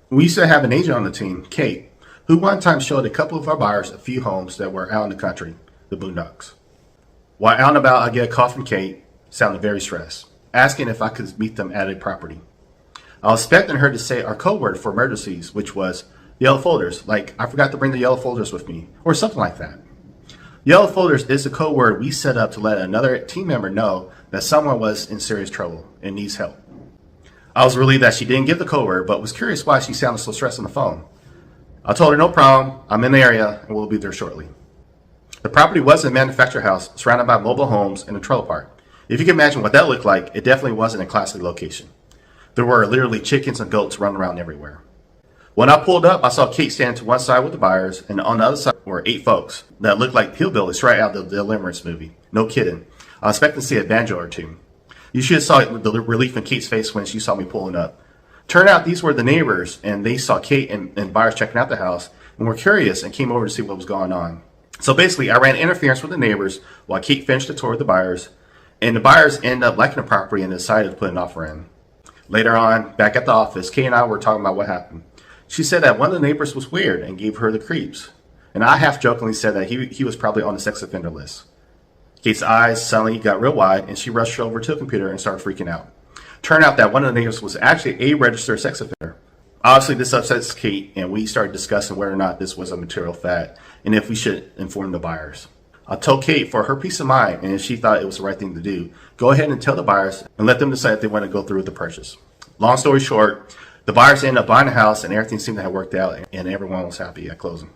We used to have an agent on the team, Kate, who one time showed a couple of our buyers a few homes that were out in the country, the boondocks. While out and about, I get a call from Kate, sounding very stressed, asking if I could meet them at a property. I was expecting her to say our code word for emergencies, which was yellow folders, like I forgot to bring the yellow folders with me, or something like that. Yellow folders is the code word we set up to let another team member know that someone was in serious trouble and needs help. I was relieved that she didn't give the code word, but was curious why she sounded so stressed on the phone. I told her no problem, I'm in the area and we'll be there shortly. The property was a manufactured house surrounded by mobile homes and a trailer park. If you can imagine what that looked like, it definitely wasn't a classic location. There were literally chickens and goats running around everywhere. When I pulled up, I saw Kate standing to one side with the buyers, and on the other side were 8 folks that looked like hillbillies right out of the Deliverance movie. No kidding. I was expecting to see a banjo or two. You should have saw the relief in Kate's face when she saw me pulling up. Turned out these were the neighbors, and they saw Kate and buyers checking out the house, and were curious and came over to see what was going on. So basically, I ran interference with the neighbors while Kate finished the tour of the buyers, and the buyers ended up liking the property and decided to put an offer in. Later on, back at the office, Kate and I were talking about what happened. She said that one of the neighbors was weird and gave her the creeps. And I half-jokingly said that he was probably on the sex offender list. Kate's eyes suddenly got real wide, and she rushed over to a computer and started freaking out. Turned out that one of the neighbors was actually a registered sex offender. Obviously, this upsets Kate, and we started discussing whether or not this was a material fact, and if we should inform the buyers. I told Kate for her peace of mind, and if she thought it was the right thing to do, go ahead and tell the buyers and let them decide if they want to go through with the purchase. Long story short, the buyers ended up buying the house, and everything seemed to have worked out, and everyone was happy at closing.